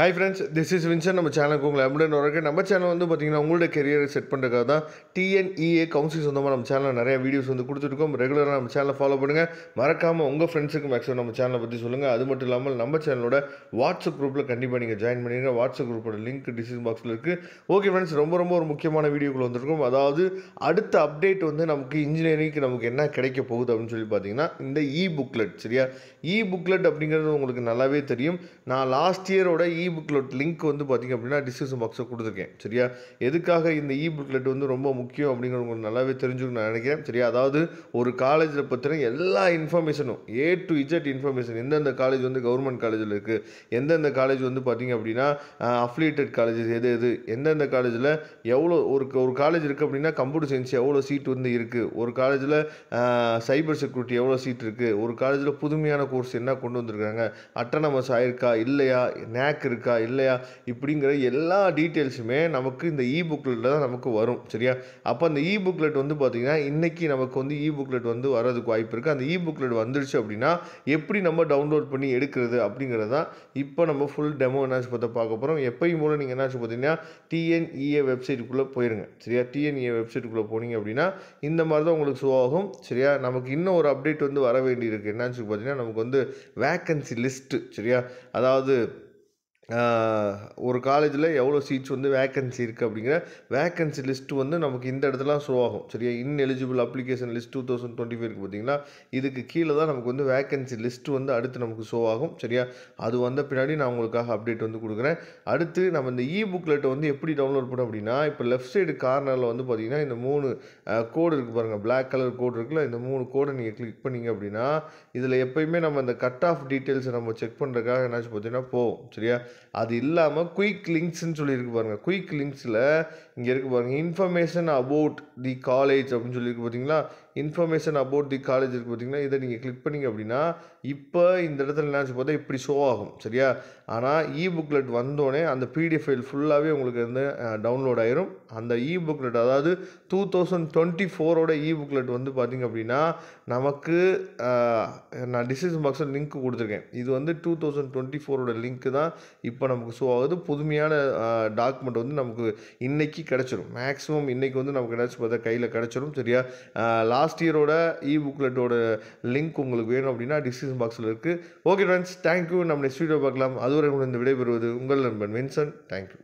Hi friends, this is Vincent. நம்ம சேனலுக்கு உங்களை அன்புடன் வரவேற்கிறேன். நம்ம சேனல் வந்து பார்த்தீங்கன்னா உங்களோட கெரியரை செட் பண்ணுறதுக்காக தான் டிஎன்இஏ கவுன்சில் சொந்தமாக நம்ம சேனலில் நிறைய வீடியோஸ் வந்து கொடுத்துருக்கோம். ரெகுலராக நம்ம சேனலை ஃபாலோ பண்ணுங்கள். மறக்காமல் உங்கள் ஃப்ரெண்ட்ஸுக்கு மேக்ஸிமம் நம்ம சேனலை பற்றி சொல்லுங்கள். அது மட்டும் இல்லாமல் நம்ம சேனலோட வாட்ஸ்அப் குரூப்பில் கண்டிப்பாக நீங்கள் ஜாயின் பண்ணிடுங்க. வாட்ஸ்அப் குரூப்போட லிங்க் டிஸ்கிரிப்ஷன் பாக்ஸில் இருக்குது. ஓகே ஃப்ரெண்ட்ஸ், ரொம்ப ஒரு முக்கியமான வீடியோக்குள்ள வந்திருக்கும். அதாவது அடுத்த அப்டேட் வந்து நமக்கு இன்ஜினியரிங்க்கு நமக்கு என்ன கிடைக்க போகுது அப்படின்னு சொல்லி பார்த்தீங்கன்னா இந்த புக்லெட். சரியா, புக்லெட் அப்படிங்கிறது உங்களுக்கு நல்லாவே தெரியும். நான் லாஸ்ட் இயரோட புக்லெட் லிங்க் வந்து பார்த்திங்க அப்படின்னா டிஸ்கிரிப்ஷன் பாக்ஸில் கொடுத்துருக்கேன். சரியா, எதுக்காக இந்த புக்லெட் வந்து ரொம்ப முக்கியம் அப்படிங்கிறது உங்களுக்கு நல்லாவே தெரிஞ்சுக்கணும் நான் நினைக்கிறேன். சரியா, அதாவது ஒரு காலேஜில் பற்றின எல்லா இன்ஃபர்மேஷனும் A to Z இன்ஃபர்மேஷன், எந்தெந்த காலேஜ் வந்து கவர்மெண்ட் காலேஜில் இருக்குது, எந்தெந்த காலேஜ் வந்து பார்த்திங்க அப்படின்னா அஃபிலியேட்டட் காலேஜஸ் எது எந்தெந்த காலேஜில் எவ்வளோ ஒரு காலேஜ் இருக்குது அப்படின்னா கம்ப்யூட்டர் சயின்ஸ் எவ்வளோ சீட் வந்து இருக்குது, ஒரு காலேஜில் சைபர் செக்யூரிட்டி எவ்வளோ சீட் இருக்குது, ஒரு காலேஜில் புதுமையான கோர்ஸ் என்ன கொண்டு வந்திருக்காங்க, அட்டானமஸ் ஆயிருக்கா இல்லையா, நேக் இருக்கா இல்லையா, இப்படிங்கிற எல்லா டீட்டெயில்ஸுமே நமக்கு இந்த புக்லெட்டில் தான் நமக்கு வரும். சரியா, அப்போ அந்த புக்லெட் வந்து பார்த்திங்கன்னா இன்றைக்கி நமக்கு வந்து புக்லெட் வந்து வரதுக்கு வாய்ப்பு இருக்குது. அந்த புக்லெட் வந்துடுச்சு அப்படின்னா எப்படி நம்ம டவுன்லோட் பண்ணி எடுக்கிறது அப்படிங்கிறது தான் இப்போ நம்ம ஃபுல் டெமோ என்னாச்சு பார்க்க போகிறோம். எப்பயும் போல் நீங்கள் என்னாச்சு பார்த்தீங்கன்னா டிஎன்இஏ வெப்சைட்டுக்குள்ளே போயிருங்க. சரியா, டிஎன்இஏ வெப்சைட்டுக்குள்ளே போனீங்க அப்படின்னா இந்த மாதிரி தான் உங்களுக்கு ஷோ ஆகும். சரியா, நமக்கு இன்னும் ஒரு அப்டேட் வந்து வர வேண்டியிருக்கு. என்னாச்சு பார்த்தீங்கன்னா நமக்கு வந்து வேக்கன்சி லிஸ்ட்டு. சரியா, அதாவது ஒரு காலேஜில் எவ்வளோ சீட்ஸ் வந்து வேக்கன்சி இருக்குது அப்படிங்கிற வேக்கன்சி லிஸ்ட்டு வந்து நமக்கு இந்த இடத்துலாம் ஷோ ஆகும். சரியா, இன்எலிஜிபிள் அப்ளிகேஷன் லிஸ்ட் 2025 இருக்குது பார்த்தீங்களா, இதுக்கு கீழே தான் நமக்கு வந்து வேக்கன்சி லிஸ்ட்டு வந்து அடுத்து நமக்கு ஷோ ஆகும். சரியா, அது வந்த பின்னாடி நான் உங்களுக்காக அப்டேட் வந்து கொடுக்குறேன். அடுத்து நம்ம இந்த புக்லெட்டை வந்து எப்படி டவுன்லோட் பண்ணோம் அப்படின்னா, இப்போ லெஃப்ட் சைடு கார்னரில் வந்து பார்த்திங்கன்னா இந்த 3 கோடு இருக்குது பாருங்கள், பிளாக் கலர் கோடு இருக்குல்ல, இந்த 3 கோடை நீங்கள் கிளிக் பண்ணிங்க அப்படின்னா இதில் எப்போயுமே நம்ம இந்த கட் ஆஃப் டீட்டெயில்ஸை நம்ம செக் பண்ணுறதுக்காக என்னாச்சு பார்த்தீங்கன்னா போகும். சரியா, அது இல்லாமல் குயிக் லிங்க்ஸ்ன்னு சொல்லியிருக்கு பாருங்கள். குயிக் லிங்க்ஸில் இங்கே இருக்குது பாருங்கள், இன்ஃபர்மேஷன் அபவுட் தி காலேஜ் அப்படின்னு சொல்லியிருக்கு பார்த்தீங்களா, இன்ஃபர்மேஷன் அபவுட் தி காலேஜ் இருக்குது பார்த்தீங்களா, இதை நீங்கள் கிளிக் பண்ணிங்க அப்படின்னா இப்போ இந்த இடத்துல என்னாச்சு பார்த்தா இப்படி ஷோ ஆகும். சரியா, ஆனால் புக்லெட் வந்தோடனே அந்த பிடிஎஃப் ஃபைல் ஃபுல்லாகவே உங்களுக்கு வந்து டவுன்லோட் ஆயிரும். அந்த புக்லெட் அதாவது 2024ஓட புக்லெட் வந்து பார்த்திங்க அப்படின்னா நமக்கு நான் டிஸ்கிரிப்ஷன் பாக்ஸில் லிங்க் கொடுத்துருக்கேன். இது வந்து 2024ஓட லிங்க்கு தான் இப்போ நமக்கு ஷோ ஆகுது. புதுமையான டாக்குமெண்ட் வந்து நமக்கு இன்றைக்கி கிடச்சிரும். மேக்ஸிமம் இன்றைக்கி வந்து நமக்கு என்னாச்சு பார்த்தா கையில் கிடச்சிரும். சரியா, லாஸ்ட் இயரோட புக்லெட்டோட லிங்க் உங்களுக்கு வேணும் அப்படின்னா டிஸ்கிரிப்ஷன் பாக்ஸில் இருக்குது. Okay friends, thank you. நம்ம நெக்ஸ்ட் வீடியோ பார்க்கலாம். அதுவரை இந்த விடைபெறுவது உங்கள் நண்பன் வின்சென்ட். தேங்க்யூ.